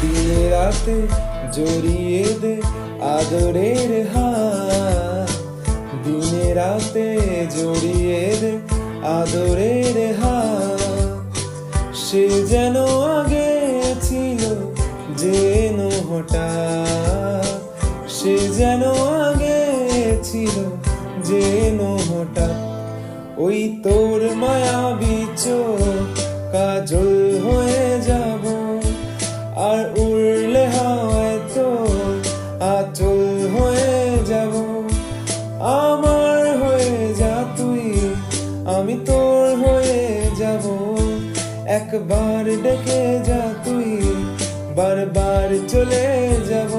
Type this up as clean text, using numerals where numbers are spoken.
দিনে রাতে জড়িয়ে দে আদরের হাত, দিনে রাতে জড়িয়ে দে আদরের হাত। সে যেন আগে ছিল যেন হঠাৎ, সে যেন আগে ছিল যেন হঠাৎ। ওই তোর মায়াবী চোখ কাজল হয়ে যাব, আর উড়লে হাওয়ায় তোর আঁচল হয়ে যাব। আমার হয়ে যা তুই, আমি তোর হয়ে যাব। একবার ডেকে যা তুই, বারবার চলে যাব।